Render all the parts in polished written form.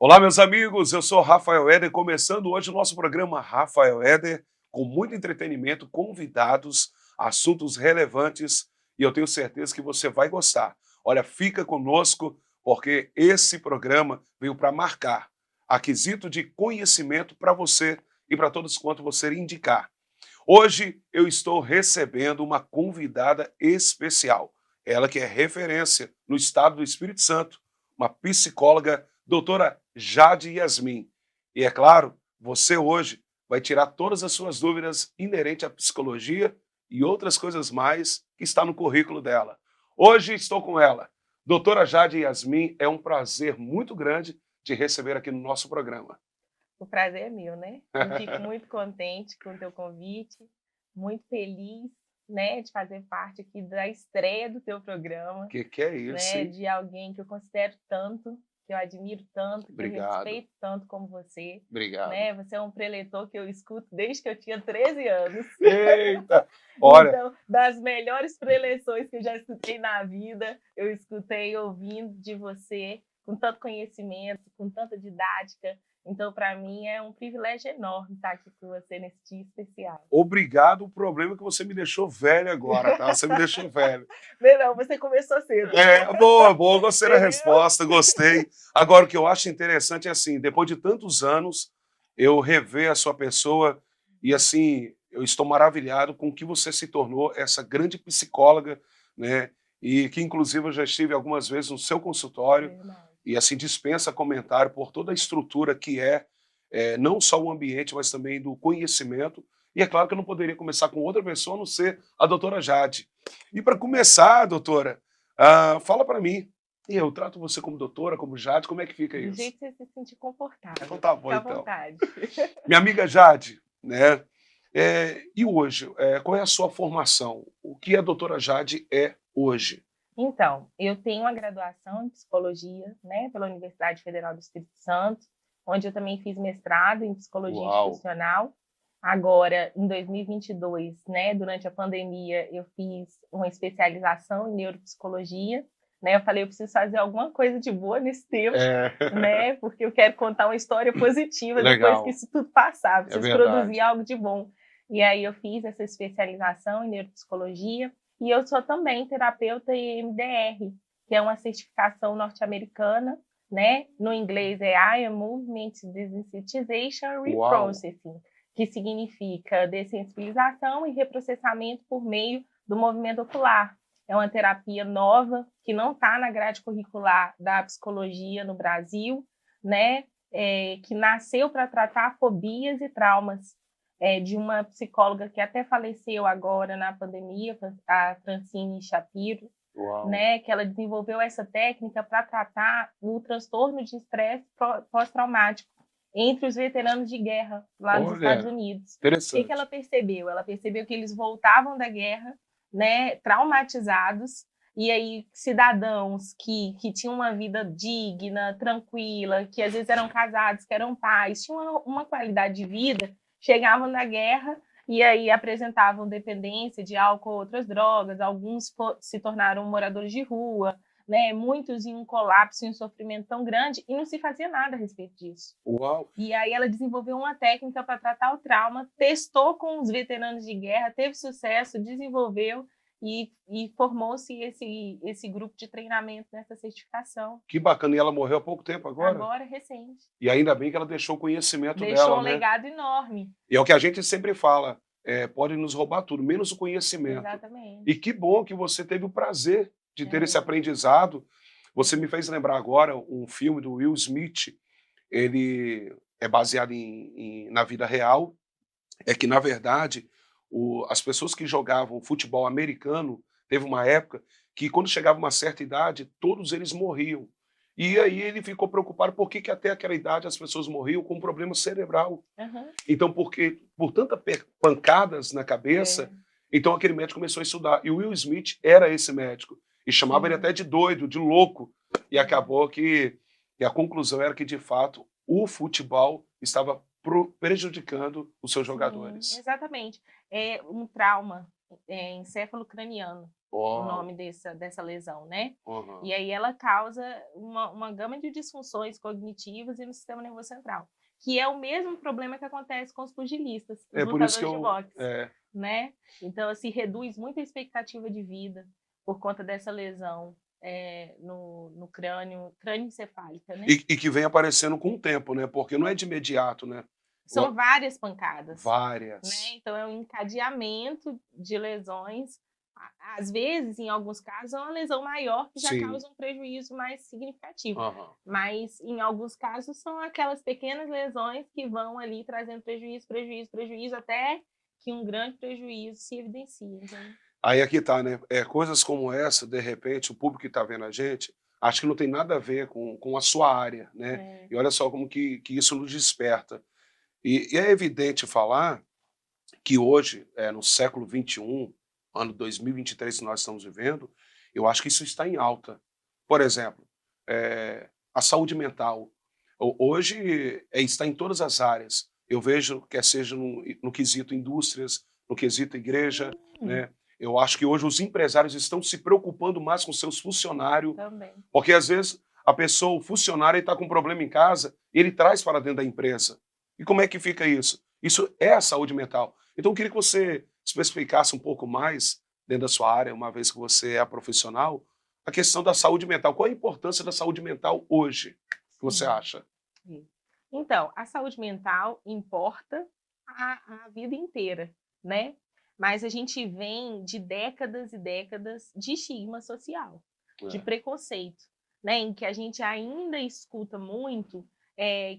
Olá, meus amigos, eu sou Rafael Éder, começando hoje o nosso programa Rafael Éder, com muito entretenimento, convidados, assuntos relevantes, e eu tenho certeza que você vai gostar. Olha, fica conosco, porque esse programa veio para marcar aquisito de conhecimento para você e para todos quanto você indicar. Hoje eu estou recebendo uma convidada especial, ela que é referência no estado do Espírito Santo, uma psicóloga, doutora Jade Yasmin. E é claro, você hoje vai tirar todas as suas dúvidas inerentes à psicologia e outras coisas mais que está no currículo dela. Hoje estou com ela. Doutora Jade Yasmin, é um prazer muito grande de receber aqui no nosso programa. O prazer é meu, né? Eu fico muito contente com o teu convite, muito feliz, né, de fazer parte aqui da estreia do teu programa, Que é isso, né, hein? de alguém que eu considero tanto, que eu admiro tanto, que eu Obrigado, respeito tanto como você, obrigado. né? Você é um preletor que eu escuto desde que eu tinha 13 anos. Eita! Olha, Então, das melhores preleções que eu já escutei na vida, eu escutei ouvindo de você, com tanto conhecimento, com tanta didática. Então, para mim, é um privilégio enorme estar aqui com você nesse dia especial. obrigado. O problema é que você me deixou velho agora, tá? Você me deixou velho. Não, você começou cedo. Boa, boa, gostei da Entendeu? resposta, gostei. Agora, o que eu acho interessante é assim, depois de tantos anos, eu rever a sua pessoa e assim, eu estou maravilhado com o que você se tornou, essa grande psicóloga, né? E que inclusive eu já estive algumas vezes no seu consultório Verdade. e assim dispensa comentário por toda a estrutura que não só o ambiente, mas também do conhecimento. E é claro que eu não poderia começar com outra pessoa a não ser a doutora Jade. E para começar, doutora, fala para mim. E eu trato você como doutora, como Jade, como é que fica Do isso? jeito que você se sentir confortável. Então tá bom, Fica à então. vontade. Minha amiga Jade, né? E hoje, qual é a sua formação? O que a doutora Jade é hoje? Então, eu tenho uma graduação em psicologia, né, pela Universidade Federal do Espírito Santo, onde eu também fiz mestrado em psicologia Uau! institucional. Agora, em 2022, né, durante a pandemia, eu fiz uma especialização em neuropsicologia, né? Eu falei, eu preciso fazer alguma coisa de boa nesse tempo, É, né? Porque eu quero contar uma história positiva depois que legal, isso tudo passar, eu é preciso produzir verdade. algo de bom. E aí eu fiz essa especialização em neuropsicologia e eu sou também terapeuta EMDR, que é uma certificação norte-americana, né? No inglês é Eye Movement Desensitization Uau! Reprocessing, que significa dessensibilização e reprocessamento por meio do movimento ocular. É uma terapia nova que não está na grade curricular da psicologia no Brasil, né? Que nasceu para tratar fobias e traumas. De uma psicóloga que até faleceu agora na pandemia, a Francine Shapiro, Uau! né, que ela desenvolveu essa técnica para tratar o transtorno de estresse pós-traumático entre os veteranos de guerra lá nos Estados Olha, Unidos. O que ela interessante. percebeu? Ela percebeu que eles voltavam da guerra, né, traumatizados, e aí cidadãos que tinham uma vida digna, tranquila, que às vezes eram casados, que eram pais, tinham uma qualidade de vida, chegavam na guerra e aí apresentavam dependência de álcool ou outras drogas, alguns se tornaram moradores de rua, né? Muitos em um colapso, em um sofrimento tão grande, e não se fazia nada a respeito disso. Uau! E aí ela desenvolveu uma técnica para tratar o trauma, testou com os veteranos de guerra, teve sucesso, desenvolveu e formou-se esse grupo de treinamento nessa certificação. Que bacana. E ela morreu há pouco tempo agora? Agora, recente. E ainda bem que ela deixou o conhecimento Deixou dela, um né? legado enorme. E é o que a gente sempre fala, pode nos roubar tudo, menos o conhecimento. E Exatamente. que bom que você teve o prazer de ter esse É. aprendizado. Você me fez lembrar agora um filme do Will Smith, ele é baseado na vida real, é que, na verdade, as pessoas que jogavam futebol americano, teve uma época que, quando chegava uma certa idade, todos eles morriam. E aí ele ficou preocupado por que até aquela idade as pessoas morriam com problema cerebral. Uhum. Então, porque por tanta pancadas na cabeça, É. então aquele médico começou a estudar. E o Will Smith era esse médico. E chamava ele Sim. até de doido, de louco. E acabou que a conclusão era que, de fato, o futebol estava prejudicando os seus Sim, jogadores. exatamente. É um trauma encefalocraniano. o Uau. nome dessa lesão, né? Uhum. E aí ela causa uma gama de disfunções cognitivas e no sistema nervoso central, que é o mesmo problema que acontece com os pugilistas, os É por isso que lutadores de boxe, é. né? Então, assim, reduz muito a expectativa de vida por conta dessa lesão no crânio encefálica, né? E que vem aparecendo com o tempo, né? Porque não é de imediato, né? São várias pancadas, né? Várias. Então é um encadeamento de lesões. Às vezes, em alguns casos, é uma lesão maior que já Sim. causa um prejuízo mais significativo. Aham. Mas, em alguns casos, são aquelas pequenas lesões que vão ali trazendo prejuízo, prejuízo, prejuízo, até que um grande prejuízo se evidencia. Então, Aí aqui tá, né? Coisas como essa, de repente, o público que está vendo a gente, acho que não tem nada a ver com a sua área, né? é, E olha só como que isso nos desperta. E é evidente falar que hoje, no século XXI, ano 2023 que nós estamos vivendo, eu acho que isso está em alta. Por exemplo, a saúde mental. Hoje está em todas as áreas. Eu vejo, quer seja no quesito indústrias, no quesito igreja, hum, né? Eu acho que hoje os empresários estão se preocupando mais com seus funcionários, também. porque às vezes a pessoa, o funcionário, está com um problema em casa, ele traz para dentro da empresa. E como é que fica isso? Isso é a saúde mental. Então eu queria que você especificasse um pouco mais, dentro da sua área, uma vez que você é a profissional, a questão da saúde mental. Qual a importância da saúde mental hoje? O que você Sim. acha? Isso. Então, a saúde mental importa a vida inteira, né? Mas a gente vem de décadas e décadas de estigma social, de É. preconceito, né? Em que a gente ainda escuta muito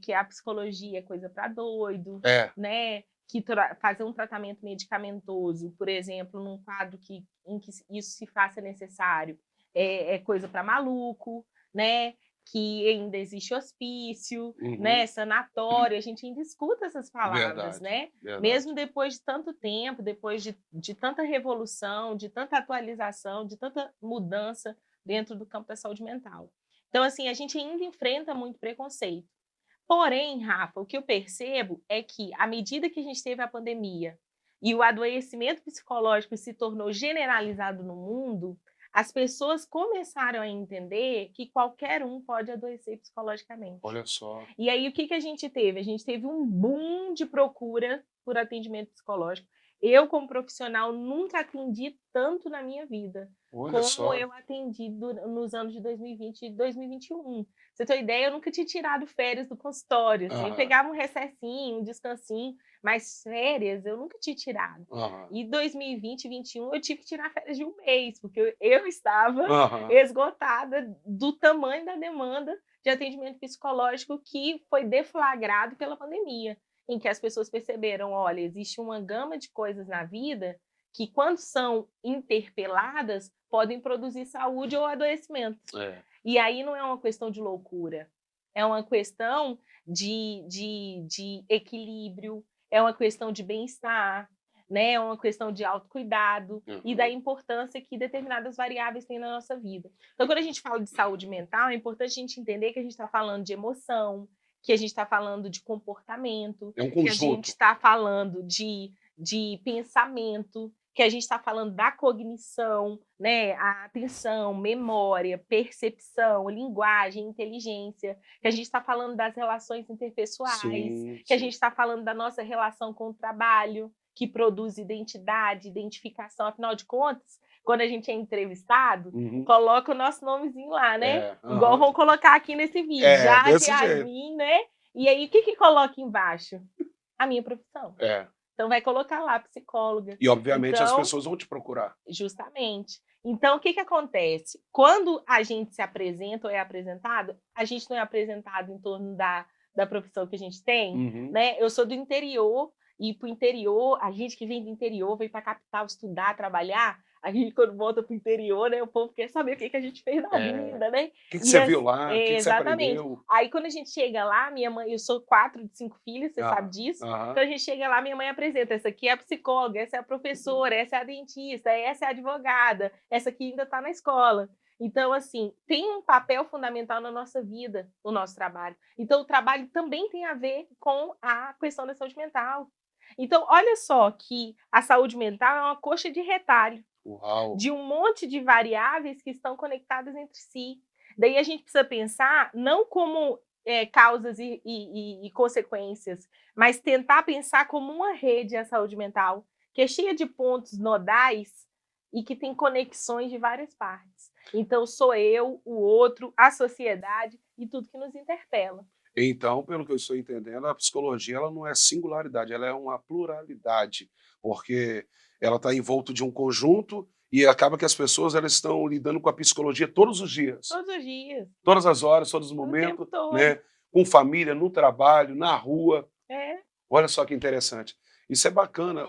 que a psicologia é coisa para doido, É, né? Que fazer um tratamento medicamentoso, por exemplo, num quadro em que isso se faça necessário, é coisa para maluco, né? Que ainda existe hospício, uhum, né, sanatório, a gente ainda escuta essas palavras, verdade, né? verdade. Mesmo depois de tanto tempo, depois de tanta revolução, de tanta atualização, de tanta mudança dentro do campo da saúde mental. Então, assim, a gente ainda enfrenta muito preconceito. Porém, Rafa, o que eu percebo é que, à medida que a gente teve a pandemia e o adoecimento psicológico se tornou generalizado no mundo, as pessoas começaram a entender que qualquer um pode adoecer psicologicamente. Olha só, E aí, o que a gente teve? A gente teve um boom de procura por atendimento psicológico. Eu, como profissional, nunca atendi tanto na minha vida olha como só. eu atendi nos anos de 2020 e 2021. Pra você ter uma ideia, eu nunca tinha tirado férias do consultório. Assim, eu Aham, pegava um recessinho, um descansinho, mas férias eu nunca tinha tirado. aham, E 2020 e 2021 eu tive que tirar férias de um mês, porque eu estava aham. esgotada do tamanho da demanda de atendimento psicológico que foi deflagrado pela pandemia, em que as pessoas perceberam, olha, existe uma gama de coisas na vida que, quando são interpeladas, podem produzir saúde ou adoecimento. É. E aí não é uma questão de loucura, é uma questão de equilíbrio, é uma questão de bem-estar, né? É uma questão de autocuidado e da Uhum. importância que determinadas variáveis têm na nossa vida. Então, quando a gente fala de saúde mental, é importante a gente entender que a gente está falando de emoção, que a gente está falando de comportamento, É um que a gente conjunto. está falando de pensamento, que a gente está falando da cognição, né? A atenção, memória, percepção, linguagem, inteligência, que a gente está falando das relações interpessoais, Sim, que a sim. gente está falando da nossa relação com o trabalho, que produz identidade, identificação. Afinal de contas, quando a gente é entrevistado, Uhum. coloca o nosso nomezinho lá, né? Igual Aham. vão colocar aqui nesse vídeo, Jade Desse jeito. Yasmin, né? E aí, o que coloca embaixo? A minha profissão. É. Então, vai colocar lá psicóloga. E obviamente as Então, pessoas vão te procurar. justamente. Então, o que acontece? Quando a gente se apresenta ou é apresentado, a gente não é apresentado em torno da profissão que a gente tem, Uhum. né? Eu sou do interior, e para o interior, a gente que vem do interior, vem para a capital estudar, trabalhar, a gente quando volta para o interior, né, o povo quer saber o que a gente fez na É. vida, né? O que E você viu lá? O que você exatamente. aprendeu? Aí quando a gente chega lá, minha mãe, eu sou 4 de 5 filhos, você sabe Ah, disso. aham. Quando a gente chega lá, minha mãe apresenta, essa aqui é a psicóloga, essa é a professora, essa é a dentista, essa é a advogada, essa aqui ainda está na escola. Então, assim, tem um papel fundamental na nossa vida, o nosso trabalho. Então, o trabalho também tem a ver com a questão da saúde mental. Então, olha só que a saúde mental é uma coxa de retalho. Uau! de um monte de variáveis que estão conectadas entre si. Daí a gente precisa pensar não como causas e consequências, mas tentar pensar como uma rede a saúde mental, que é cheia de pontos nodais e que tem conexões de várias partes. Então, sou eu, o outro, a sociedade e tudo que nos interpela. Então, pelo que eu estou entendendo, a psicologia ela não é singularidade, ela é uma pluralidade, porque ela está envolto de um conjunto e acaba que as pessoas elas estão lidando com a psicologia todos os dias, Todos os dias, todas as horas, todos os o tempo momentos, todo. né? Com família, no trabalho, na rua. É. Olha só que interessante. Isso é bacana,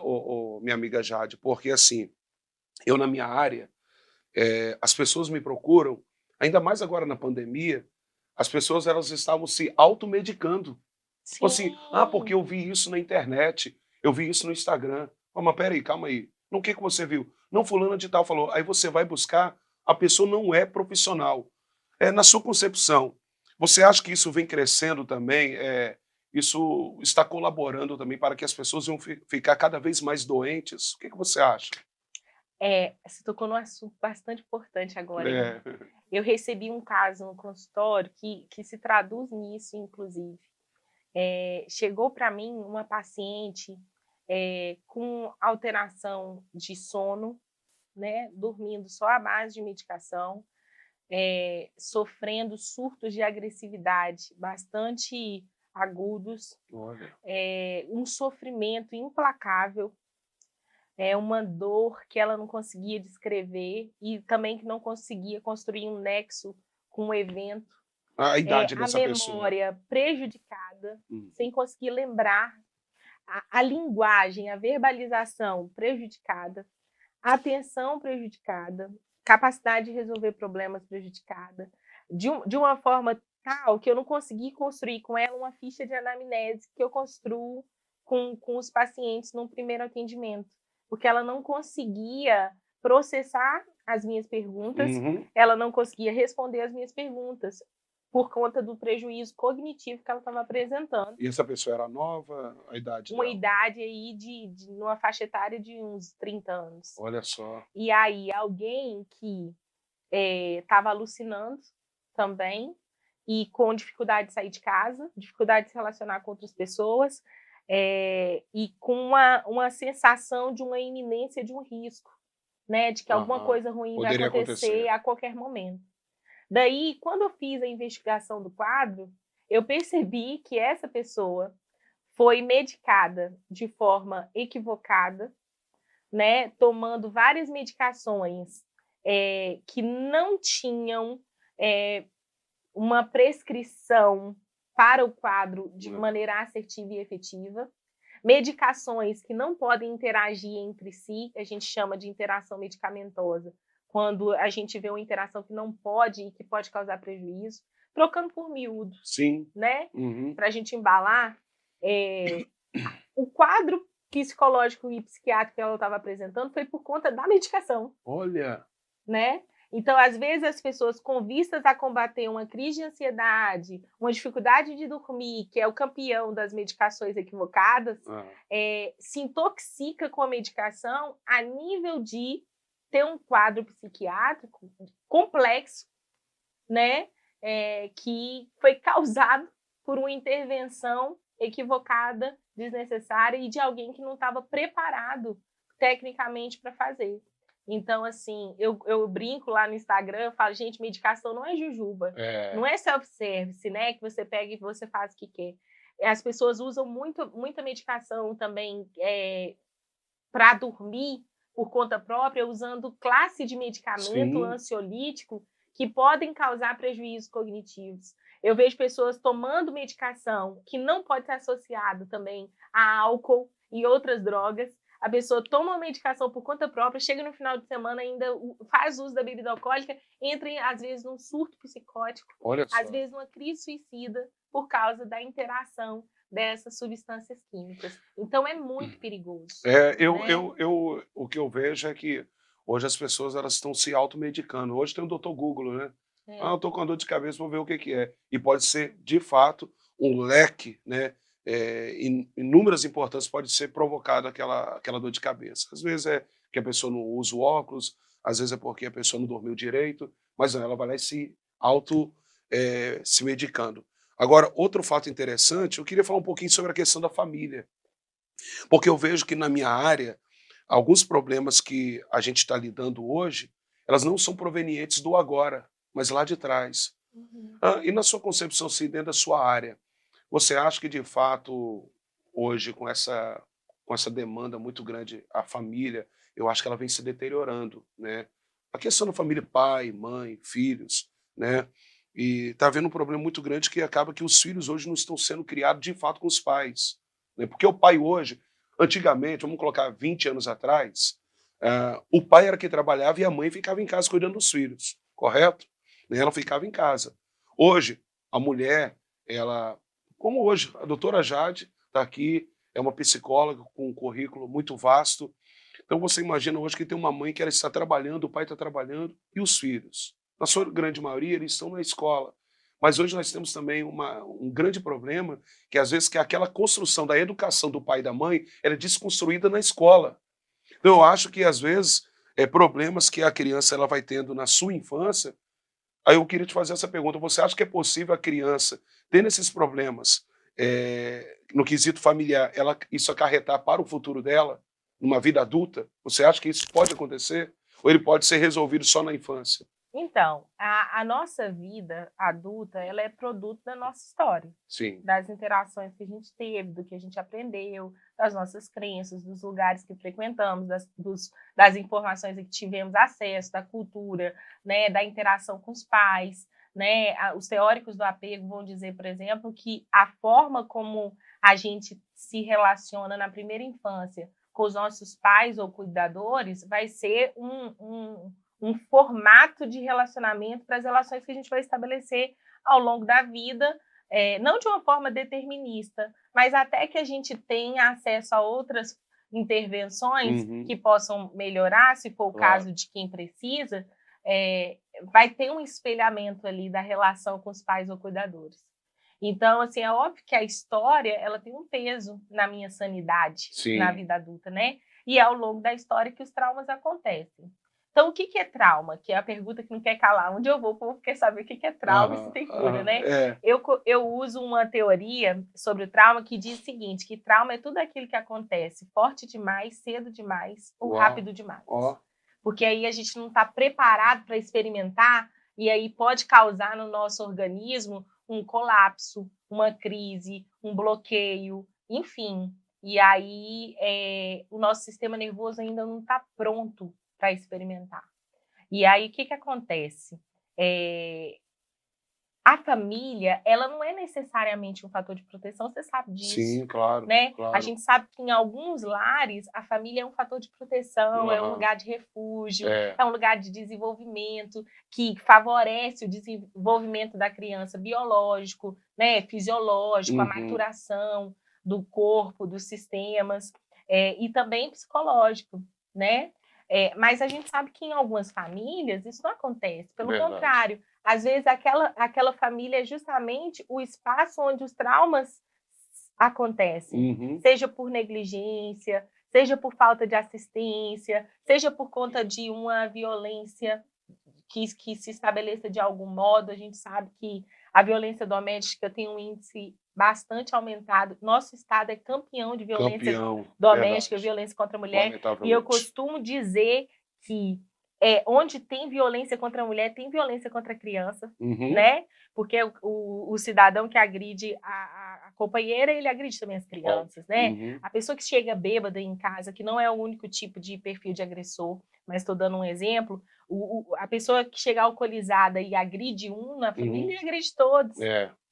minha amiga Jade, porque assim, eu na minha área, as pessoas me procuram, ainda mais agora na pandemia, as pessoas elas estavam se automedicando. Tipo Sim. assim, porque eu vi isso na internet, eu vi isso no Instagram. Mas peraí, calma aí. No que você viu? Não, fulana de tal falou. Aí você vai buscar, a pessoa não é profissional. Na sua concepção, você acha que isso vem crescendo também? Isso está colaborando também para que as pessoas vão ficar cada vez mais doentes? O que você acha? Você tocou num assunto bastante importante agora. É. Eu recebi um caso no consultório que se traduz nisso, inclusive. Chegou para mim uma paciente com alteração de sono, né, dormindo só à base de medicação, sofrendo surtos de agressividade bastante agudos, Olha. um sofrimento implacável, uma dor que ela não conseguia descrever e também que não conseguia construir um nexo com o evento, A idade a dessa pessoa. memória prejudicada, Hum. sem conseguir lembrar, a linguagem, a verbalização prejudicada, a atenção prejudicada, capacidade de resolver problemas prejudicada, de uma forma tal que eu não consegui construir com ela uma ficha de anamnese que eu construo com os pacientes no primeiro atendimento, porque ela não conseguia processar as minhas perguntas, Uhum. ela não conseguia responder as minhas perguntas, por conta do prejuízo cognitivo que ela estava apresentando. E essa pessoa era nova, a idade Uma dela? idade aí numa faixa etária de uns 30 anos. Olha só. E aí, alguém que estava alucinando também, e com dificuldade de sair de casa, dificuldade de se relacionar com outras pessoas, e com uma sensação de uma iminência de um risco, né, de que alguma coisa ruim vai Poderia acontecer acontecer. a qualquer momento. Daí, quando eu fiz a investigação do quadro, eu percebi que essa pessoa foi medicada de forma equivocada, né, tomando várias medicações que não tinham uma prescrição para o quadro de maneira assertiva e efetiva, medicações que não podem interagir entre si, a gente chama de interação medicamentosa, quando a gente vê uma interação que não pode e que pode causar prejuízo, trocando por miúdos, Sim. né? Uhum. Para a gente embalar, o quadro psicológico e psiquiátrico que ela estava apresentando foi por conta da medicação. Olha. Né? Então, às vezes, as pessoas, com vistas a combater uma crise de ansiedade, uma dificuldade de dormir, que é o campeão das medicações equivocadas, se intoxica com a medicação a nível de ter um quadro psiquiátrico complexo, né? Que foi causado por uma intervenção equivocada, desnecessária e de alguém que não estava preparado tecnicamente para fazer. Então, assim, eu brinco lá no Instagram, falo, gente, medicação não é jujuba, não é self-service, né? Que você pega e você faz o que quer. As pessoas usam muita medicação também para dormir por conta própria, usando classe de medicamento ansiolítico que podem causar prejuízos cognitivos. Eu vejo pessoas tomando medicação que não pode ser associada também a álcool e outras drogas. A pessoa toma uma medicação por conta própria, chega no final de semana, ainda faz uso da bebida alcoólica, entra, às vezes, num surto psicótico, às vezes, numa crise suicida, por causa da interação dessas substâncias químicas. Então, é muito perigoso. O que eu vejo é que hoje as pessoas elas estão se automedicando. Hoje tem o Dr. Google, né? Eu estou com uma dor de cabeça, vou ver o que é. E pode ser, de fato, um leque, né? Inúmeras importâncias pode ser provocado aquela dor de cabeça. Às vezes é porque a pessoa não usa o óculos, às vezes é porque a pessoa não dormiu direito, mas não, ela vai lá e se medicando. Agora, outro fato interessante, eu queria falar um pouquinho sobre a questão da família, porque eu vejo que na minha área, alguns problemas que a gente está lidando hoje, elas não são provenientes do agora, mas lá de trás. Uhum. E na sua concepção, assim, dentro da sua área, você acha que de fato, hoje, com essa demanda muito grande, a família, eu acho que ela vem se deteriorando, né? A questão da família, pai, mãe, filhos, né? E está havendo um problema muito grande que acaba que os filhos hoje não estão sendo criados de fato com os pais, né? Porque o pai hoje, antigamente, vamos colocar 20 anos atrás, o pai era que trabalhava e a mãe ficava em casa cuidando dos filhos, correto? Né? Ela ficava em casa. Hoje, a mulher, ela, como hoje, a doutora Jade está aqui, é uma psicóloga com um currículo muito vasto. Então você imagina hoje que tem uma mãe que ela está trabalhando, o pai está trabalhando, e os filhos? Na sua grande maioria, eles estão na escola. Mas hoje nós temos também um grande problema, que às vezes que aquela construção da educação do pai e da mãe, ela é desconstruída na escola. Então eu acho que às vezes problemas que a criança ela vai tendo na sua infância. Aí eu queria te fazer essa pergunta: você acha que é possível a criança, tendo esses problemas, no quesito familiar, isso acarretar para o futuro dela, numa vida adulta? Você acha que isso pode acontecer? Ou ele pode ser resolvido só na infância? Então, a nossa vida adulta, ela é produto da nossa história, Sim. das interações que a gente teve, do que a gente aprendeu, das nossas crenças, dos lugares que frequentamos, das informações a que tivemos acesso, da cultura, né, da interação com os pais, né? Os teóricos do apego vão dizer, por exemplo, que a forma como a gente se relaciona na primeira infância com os nossos pais ou cuidadores vai ser um formato de relacionamento para as relações que a gente vai estabelecer ao longo da vida, não de uma forma determinista, mas até que a gente tenha acesso a outras intervenções que possam melhorar, se for o caso de quem precisa, vai ter um espelhamento ali da relação com os pais ou cuidadores. Então, assim, é óbvio que a história ela tem um peso na minha sanidade, na vida adulta, né? E é ao longo da história que os traumas acontecem. Então, o que é trauma? Que é a pergunta que não quer calar. Onde eu vou, o povo quer saber o que é trauma e se tem cura, né? Eu uso uma teoria sobre o trauma que diz o seguinte, que trauma é tudo aquilo que acontece forte demais, cedo demais ou rápido demais. Porque aí a gente não está preparado para experimentar e aí pode causar no nosso organismo um colapso, uma crise, um bloqueio, enfim. E aí o nosso sistema nervoso ainda não está pronto para experimentar. E aí, o que acontece? A família, ela não é necessariamente um fator de proteção, você sabe disso. Sim, claro, né? claro. A gente sabe que em alguns lares, a família é um fator de proteção, é um lugar de refúgio, é um lugar de desenvolvimento, que favorece o desenvolvimento da criança biológico, né? Fisiológico, a maturação do corpo, dos sistemas, e também psicológico, né? Mas a gente sabe que em algumas famílias isso não acontece. Pelo contrário, às vezes aquela família é justamente o espaço onde os traumas acontecem. Seja por negligência, seja por falta de assistência, seja por conta de uma violência que se estabeleça de algum modo. A gente sabe que a violência doméstica tem um índice bastante aumentado. Nosso estado é campeão de violência doméstica, violência contra a mulher. E eu costumo dizer que onde tem violência contra a mulher, tem violência contra a criança, né? Porque o cidadão que agride a companheira, ele agride também as crianças, né? A pessoa que chega bêbada em casa, que não é o único tipo de perfil de agressor, mas estou dando um exemplo, a pessoa que chega alcoolizada e agride um na família, ele agride todos.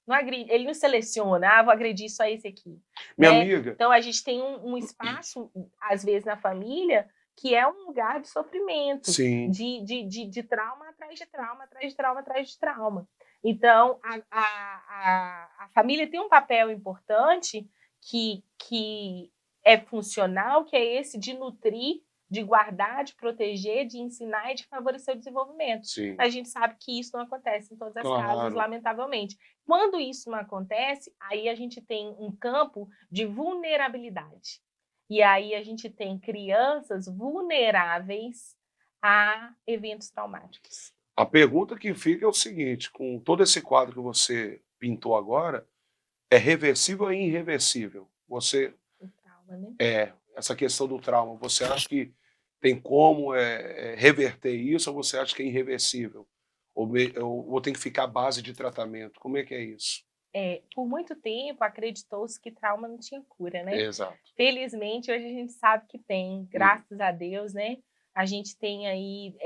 Não agride, ele não seleciona, vou agredir só esse aqui. Minha amiga. Então, a gente tem um espaço, às vezes, na família, que é um lugar de sofrimento, de trauma atrás de trauma, atrás de trauma, atrás de trauma. Então, a família tem um papel importante que é funcional, que é esse de nutrir, de guardar, de proteger, de ensinar e de favorecer o desenvolvimento. A gente sabe que isso não acontece em todas as casas, lamentavelmente. Quando isso não acontece, aí a gente tem um campo de vulnerabilidade. E aí a gente tem crianças vulneráveis a eventos traumáticos. A pergunta que fica é o seguinte, com todo esse quadro que você pintou agora, é reversível ou irreversível? Você, O trauma, né? essa questão do trauma, você acha que tem como reverter isso ou você acha que é irreversível? Ou tem que ficar à base de tratamento? Como é que é isso? Por muito tempo acreditou-se que trauma não tinha cura, né? Exato. Felizmente, hoje a gente sabe que tem, graças a Deus, né? A gente tem aí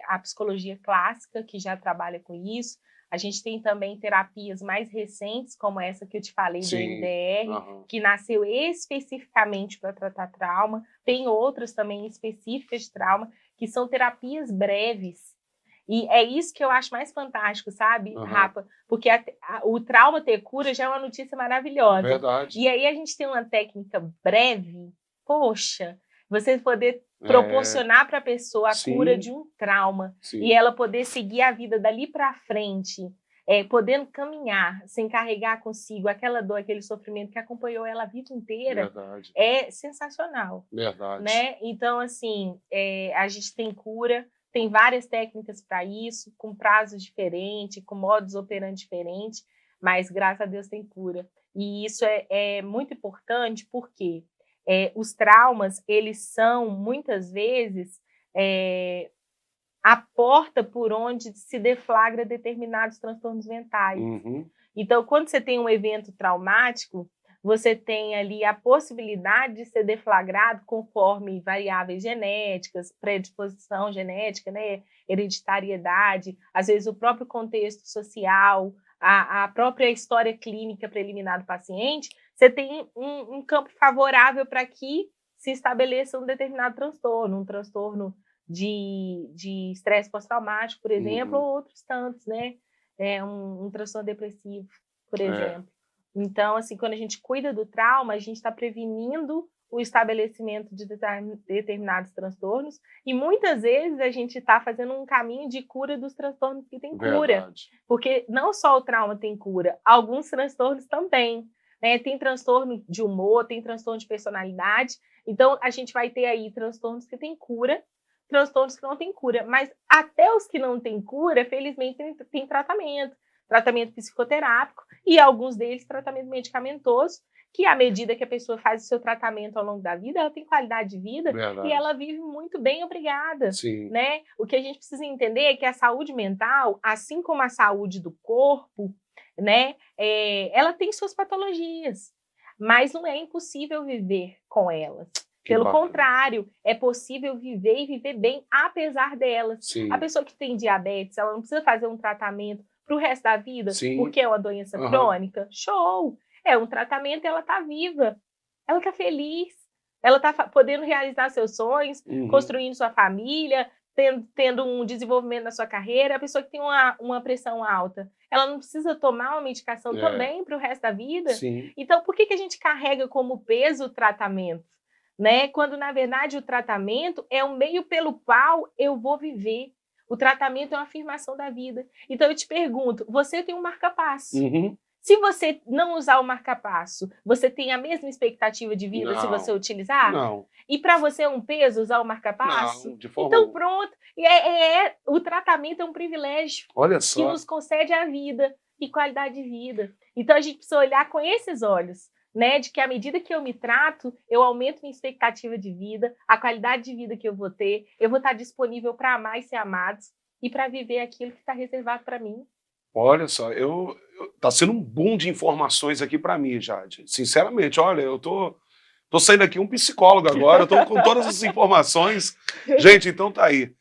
a psicologia clássica, que já trabalha com isso. A gente tem também terapias mais recentes, como essa que eu te falei, do Sim. MDR, que nasceu especificamente para tratar trauma. Tem outras também específicas de trauma, que são terapias breves. E é isso que eu acho mais fantástico, sabe, Rafa? Porque o trauma ter cura já é uma notícia maravilhosa. Verdade. E aí a gente tem uma técnica breve, poxa, você poder proporcionar para a pessoa a cura de um trauma. Sim. E ela poder seguir a vida dali para frente, podendo caminhar sem carregar consigo aquela dor, aquele sofrimento que acompanhou ela a vida inteira. Verdade. É sensacional. Verdade. Né? Então, assim, a gente tem cura. Tem várias técnicas para isso, com prazos diferentes, com modus operandi diferentes, mas graças a Deus tem cura. E isso é muito importante porque os traumas, eles são, muitas vezes, a porta por onde se deflagra determinados transtornos mentais. Então, quando você tem um evento traumático, você tem ali a possibilidade de ser deflagrado conforme variáveis genéticas, predisposição genética, né, hereditariedade, às vezes o próprio contexto social, a própria história clínica preliminar do paciente. Você tem um campo favorável para que se estabeleça um determinado transtorno, um transtorno de estresse pós-traumático, por exemplo, ou outros tantos, né? Um transtorno depressivo, por exemplo. Então, assim, quando a gente cuida do trauma, a gente está prevenindo o estabelecimento de determinados transtornos e muitas vezes a gente está fazendo um caminho de cura dos transtornos que tem cura. Verdade. Porque não só o trauma tem cura, alguns transtornos também. Né? Tem transtorno de humor, tem transtorno de personalidade. Então, a gente vai ter aí transtornos que têm cura, transtornos que não têm cura. Mas até os que não têm cura, felizmente, tem tratamento psicoterápico e alguns deles tratamento medicamentoso, que à medida que a pessoa faz o seu tratamento ao longo da vida, ela tem qualidade de vida. Verdade. E ela vive muito bem, obrigada. Sim. Né? O que a gente precisa entender é que a saúde mental, assim como a saúde do corpo, né, ela tem suas patologias, mas não é impossível viver com elas. Pelo contrário, é possível viver e viver bem apesar delas. Sim. A pessoa que tem diabetes, ela não precisa fazer um tratamento para o resto da vida, Sim. porque é uma doença crônica. Show! É um tratamento, ela está viva, ela está feliz, ela está podendo realizar seus sonhos, construindo sua família, tendo um desenvolvimento na sua carreira. A pessoa que tem uma pressão alta, ela não precisa tomar uma medicação também para o resto da vida. Sim. Então, por que a gente carrega como peso o tratamento? Né? Quando, na verdade, o tratamento é o meio pelo qual eu vou viver. O tratamento é uma afirmação da vida. Então, eu te pergunto, você tem um marca-passo. Se você não usar o marca-passo, você tem a mesma expectativa de vida se você utilizar? Não. E para você é um peso usar o marca-passo? Não, de forma então, pronto. O tratamento é um privilégio. Olha só. Que nos concede a vida e qualidade de vida. Então, a gente precisa olhar com esses olhos. Né, de que à medida que eu me trato, eu aumento minha expectativa de vida, a qualidade de vida que eu vou ter, eu vou estar disponível para amar e ser amados e para viver aquilo que está reservado para mim. Olha só, tá sendo um boom de informações aqui para mim, Jade. Sinceramente, olha, eu tô saindo aqui um psicólogo agora, eu tô com todas as informações. Gente, então tá aí.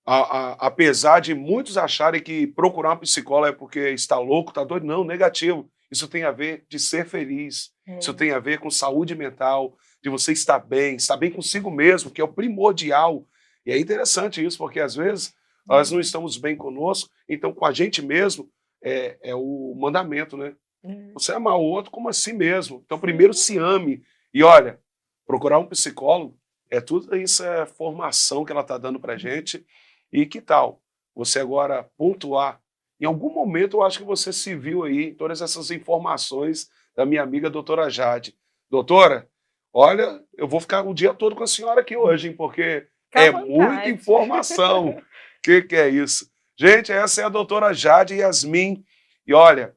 Apesar de muitos acharem que procurar um psicólogo é porque está louco, está doido, não, negativo. Isso tem a ver de ser feliz, isso tem a ver com saúde mental, de você estar bem consigo mesmo, que é o primordial. E é interessante isso, porque às vezes nós não estamos bem conosco, então com a gente mesmo é o mandamento, né? Você amar o outro como a si mesmo. Então primeiro se ame. E olha, procurar um psicólogo, tudo isso é formação que ela está dando para a gente. E que tal você agora pontuar? Em algum momento eu acho que você se viu aí, todas essas informações da minha amiga doutora Jade. Doutora, Olha, eu vou ficar o dia todo com a senhora aqui hoje, hein, porque Fica à é vontade. muita informação. Que é isso? Gente, essa é a doutora Jade Yasmin. E olha,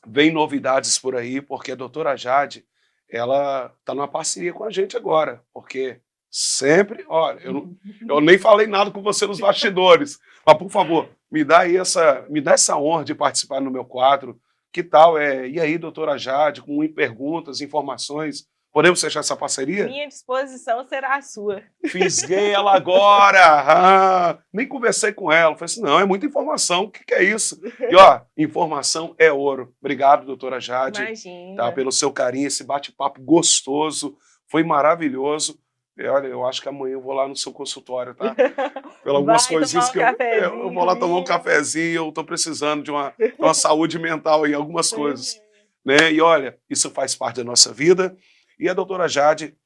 vem novidades por aí, porque a doutora Jade, ela está numa parceria com a gente agora, porque sempre, olha, eu nem falei nada com você nos bastidores, mas por favor, me dá essa honra de participar no meu quadro. Que tal? E aí, doutora Jade, com perguntas, informações, podemos fechar essa parceria? Minha disposição será a sua. Fisguei ela agora! Nem conversei com ela. Falei assim, não, é muita informação, o que é isso? E ó, informação é ouro. Obrigado, doutora Jade, Imagina. tá, pelo seu carinho, esse bate-papo gostoso, foi maravilhoso. E olha, eu acho que amanhã eu vou lá no seu consultório, tá? Pelas algumas coisinhas que eu vou lá tomar um cafezinho, eu tô precisando de uma saúde mental aí, algumas coisas, né? E olha, isso faz parte da nossa vida. E a doutora Jade,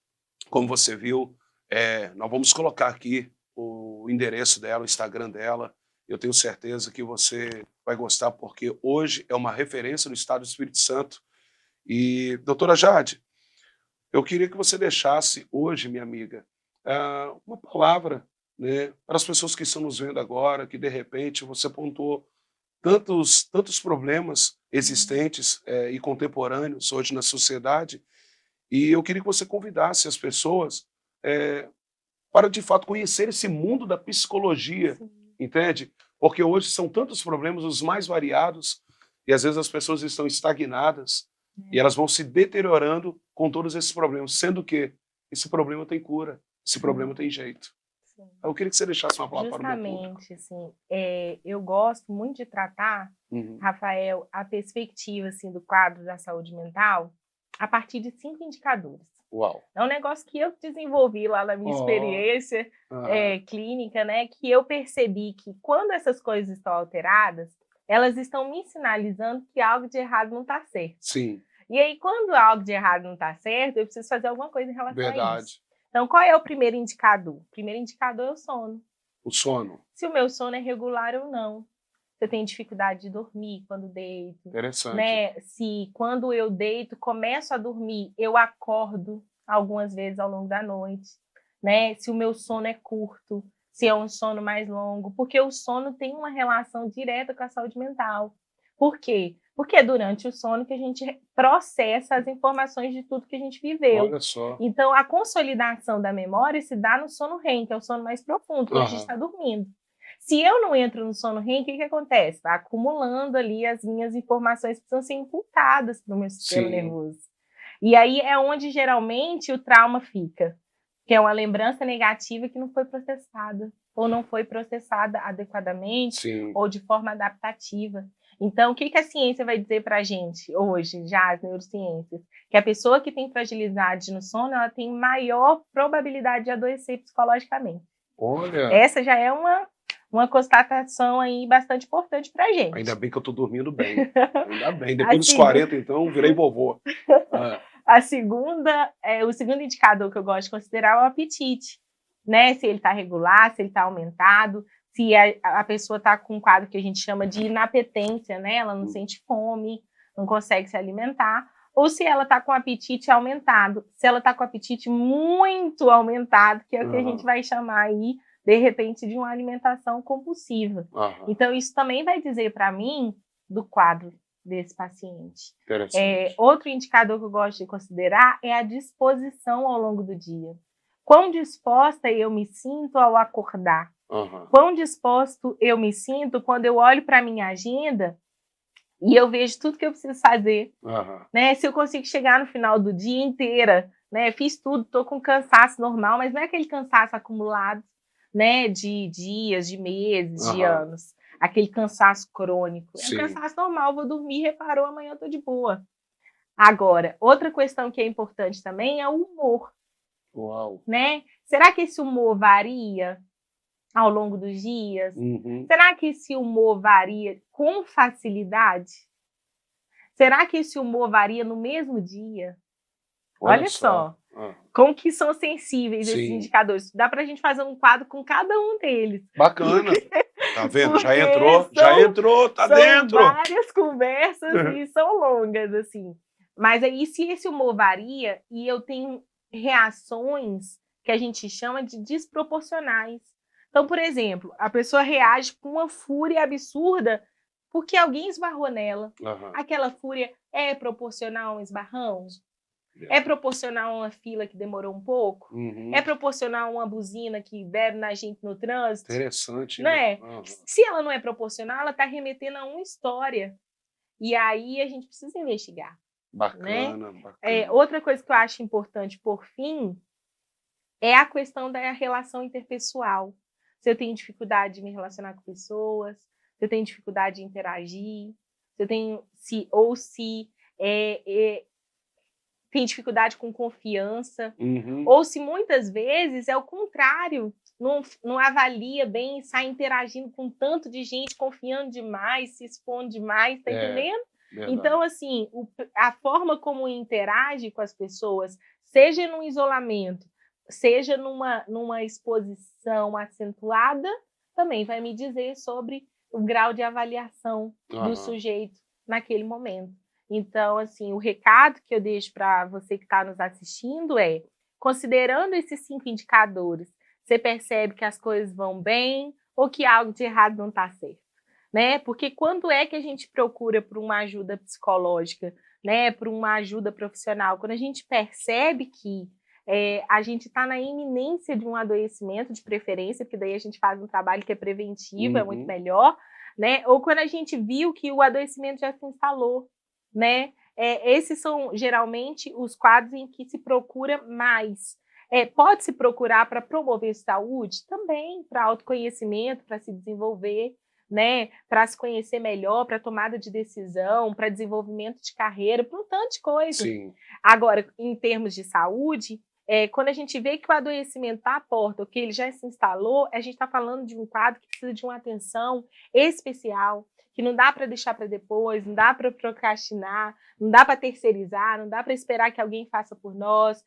como você viu, nós vamos colocar aqui o endereço dela, o Instagram dela. Eu tenho certeza que você vai gostar, porque hoje é uma referência no estado do Espírito Santo. E, doutora Jade, eu queria que você deixasse hoje, minha amiga, uma palavra, né, para as pessoas que estão nos vendo agora, que de repente você apontou tantos problemas existentes e contemporâneos hoje na sociedade. E eu queria que você convidasse as pessoas para, de fato, conhecer esse mundo da psicologia, Sim. entende? Porque hoje são tantos problemas, os mais variados, e às vezes as pessoas estão estagnadas e elas vão se deteriorando com todos esses problemas, sendo que esse problema tem cura, esse problema tem jeito. Sim. Eu queria que você deixasse uma palavra para o meu público. Justamente, assim, eu gosto muito de tratar, Uhum. Rafael, a perspectiva assim, do quadro da saúde mental a partir de 5 indicadores. Uau. É um negócio que eu desenvolvi lá na minha experiência clínica, né? Que eu percebi que quando essas coisas estão alteradas, elas estão me sinalizando que algo de errado não está certo. Sim. E aí, quando algo de errado não está certo, eu preciso fazer alguma coisa em relação a isso. Então, qual é o primeiro indicador? O primeiro indicador é o sono. O sono. Se o meu sono é regular ou não. Se eu tenho dificuldade de dormir quando deito. Interessante. Né? Se quando eu deito, começo a dormir, eu acordo algumas vezes ao longo da noite. Né? Se o meu sono é curto, se é um sono mais longo. Porque o sono tem uma relação direta com a saúde mental. Por quê? Porque é durante o sono que a gente processa as informações de tudo que a gente viveu. Olha só. Então, a consolidação da memória se dá no sono REM, que é o sono mais profundo, quando a gente está dormindo. Se eu não entro no sono REM, o que acontece? Vai acumulando ali as minhas informações que precisam ser imputadas para o meu sistema nervoso. E aí é onde, geralmente, o trauma fica, que é uma lembrança negativa que não foi processada, ou não foi processada adequadamente, ou de forma adaptativa. Então, o que a ciência vai dizer para a gente hoje, já as neurociências? Que a pessoa que tem fragilidade no sono, ela tem maior probabilidade de adoecer psicologicamente. Olha! Essa já é uma constatação aí bastante importante para a gente. Ainda bem que eu estou dormindo bem. Ainda bem. Depois dos 40, então, virei vovô. O segundo indicador que eu gosto de considerar é o apetite. Né? Se ele está regular, se ele está aumentado, se a pessoa está com um quadro que a gente chama de inapetência, né? Ela não sente fome, não consegue se alimentar, ou se ela está com o apetite aumentado, se ela está com o apetite muito aumentado, que é o que a gente vai chamar aí, de repente, de uma alimentação compulsiva. Então, isso também vai dizer para mim do quadro desse paciente. Outro indicador que eu gosto de considerar é a disposição ao longo do dia. Quão disposta eu me sinto ao acordar? Quão disposto eu me sinto quando eu olho para a minha agenda e eu vejo tudo que eu preciso fazer? Né? Se eu consigo chegar no final do dia inteira, né? Fiz tudo, estou com cansaço normal, mas não é aquele cansaço acumulado, né? De dias, de meses, de anos. Aquele cansaço crônico. É um cansaço normal, vou dormir, reparou, amanhã eu estou de boa. Agora, outra questão que é importante também é o humor. Uau. Né? Será que esse humor varia ao longo dos dias? Será que esse humor varia com facilidade? Será que esse humor varia no mesmo dia? Olha só. Como que são sensíveis esses indicadores. Dá pra gente fazer um quadro com cada um deles. Bacana. Tá vendo? Já entrou, tá dentro. São várias conversas e são longas, assim. Mas aí, se esse humor varia e eu tenho reações que a gente chama de desproporcionais. Então, por exemplo, a pessoa reage com uma fúria absurda porque alguém esbarrou nela. Aham. Aquela fúria é proporcional a um esbarrão? É Verdade. proporcional a uma fila que demorou um pouco? Uhum. É proporcional a uma buzina que deram na gente no trânsito? Interessante, né? Né? Aham. Se ela não é proporcional, ela está remetendo a uma história. E aí a gente precisa investigar. Né? Bacana, bacana. Outra coisa que eu acho importante, por fim, é a questão da relação interpessoal. Se eu tenho dificuldade de me relacionar com pessoas, se eu tenho dificuldade de interagir, se eu tenho, se tem dificuldade com confiança, Uhum. ou se muitas vezes é o contrário, não avalia bem, sai interagindo com tanto de gente, confiando demais, se expondo demais, tá entendendo? Verdade. Então, assim, a forma como interage com as pessoas, seja no isolamento, seja numa exposição acentuada, também vai me dizer sobre o grau de avaliação do sujeito naquele momento. Então, assim, o recado que eu deixo para você que está nos assistindo é, considerando esses 5 indicadores, você percebe que as coisas vão bem ou que algo de errado não está certo, né? Porque quando é que a gente procura por uma ajuda psicológica, né? Por uma ajuda profissional? Quando a gente percebe que a gente está na iminência de um adoecimento, de preferência, porque daí a gente faz um trabalho que é preventivo, é muito melhor, né? Ou quando a gente viu que o adoecimento já se instalou, né? Esses são geralmente os quadros em que se procura mais. Pode-se procurar para promover saúde? Também, para autoconhecimento, para se desenvolver, né? Para se conhecer melhor, para tomada de decisão, para desenvolvimento de carreira, para um tanto de coisa. Sim. Agora, em termos de saúde, quando a gente vê que o adoecimento está à porta, ou que ele já se instalou, a gente está falando de um quadro que precisa de uma atenção especial, que não dá para deixar para depois, não dá para procrastinar, não dá para terceirizar, não dá para esperar que alguém faça por nós,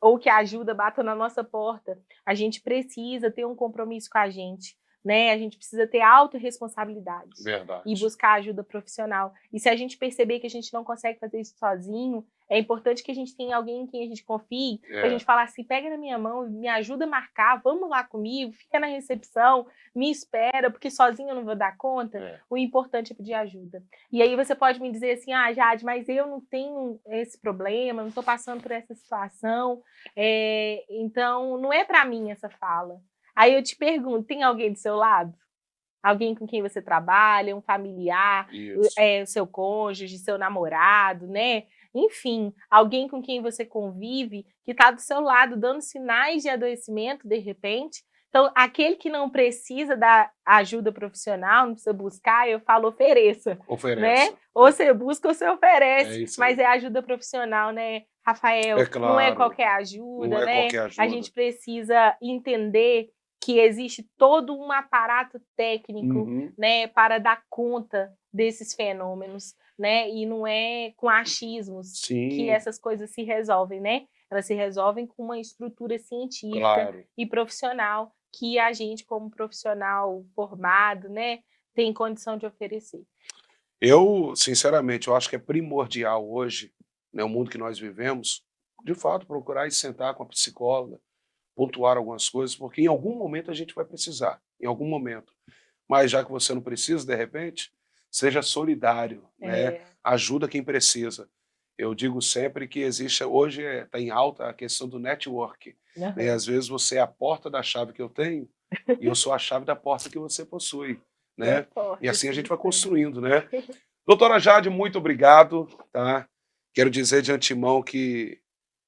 ou que a ajuda bata na nossa porta. A gente precisa ter um compromisso com a gente, né? A gente precisa ter autorresponsabilidade. Verdade. E buscar ajuda profissional. E se a gente perceber que a gente não consegue fazer isso sozinho, é importante que a gente tenha alguém em quem a gente confie, pra gente falar assim, pega na minha mão, me ajuda a marcar, vamos lá comigo, fica na recepção, me espera, porque sozinho eu não vou dar conta. O importante é pedir ajuda. E aí você pode me dizer assim, Jade, mas eu não tenho esse problema, não estou passando por essa situação, então não é para mim essa fala. Aí eu te pergunto, tem alguém do seu lado? Alguém com quem você trabalha, um familiar, o seu cônjuge, seu namorado, né? Enfim, alguém com quem você convive, que está do seu lado, dando sinais de adoecimento, de repente. Então, aquele que não precisa da ajuda profissional, não precisa buscar, eu falo, ofereça. Ofereça. Né? Ou você busca ou você oferece. Isso mas é ajuda profissional, né, Rafael? Claro. Não é qualquer ajuda, não é né? qualquer ajuda. A gente precisa entender que existe todo um aparato técnico, né, para dar conta desses fenômenos, né? E não é com achismos que essas coisas se resolvem, né? Elas se resolvem com uma estrutura científica e profissional que a gente, como profissional formado, né, tem condição de oferecer. Eu, sinceramente, eu acho que é primordial hoje, né, o mundo que nós vivemos, de fato, procurar e sentar com a psicóloga, pontuar algumas coisas, porque em algum momento a gente vai precisar, em algum momento. Mas já que você não precisa, de repente, seja solidário, né? Ajuda quem precisa. Eu digo sempre que existe, hoje está em alta a questão do network. Né? Às vezes você é a porta da chave que eu tenho e eu sou a chave da porta que você possui. Né? E assim a gente vai construindo. Né? Doutora Jade, muito obrigado. Tá? Quero dizer de antemão que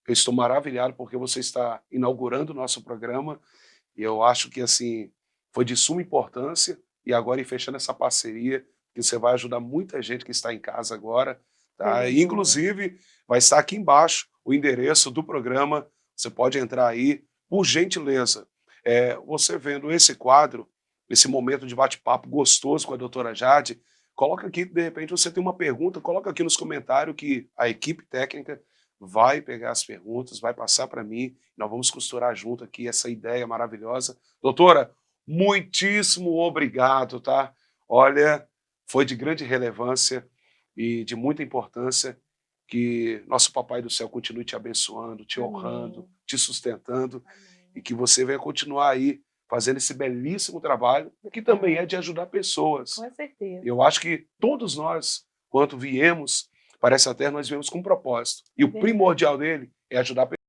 eu estou maravilhado porque você está inaugurando o nosso programa e eu acho que assim foi de suma importância e agora em fechando essa parceria que você vai ajudar muita gente que está em casa agora, tá? E, inclusive vai estar aqui embaixo o endereço do programa, você pode entrar aí, por gentileza. Você vendo esse quadro, esse momento de bate-papo gostoso com a doutora Jade, coloca aqui, de repente você tem uma pergunta, coloca aqui nos comentários que a equipe técnica vai pegar as perguntas, vai passar para mim, nós vamos costurar junto aqui essa ideia maravilhosa. Doutora, muitíssimo obrigado, tá? Olha, foi de grande relevância e de muita importância Que nosso Papai do Céu continue te abençoando, te honrando, Amém. te sustentando, Amém. e que você venha continuar aí fazendo esse belíssimo trabalho, que também é de ajudar pessoas. Com certeza. Eu acho que todos nós, quando viemos para essa terra, nós viemos com um propósito. E o Verdade. primordial dele é ajudar pessoas.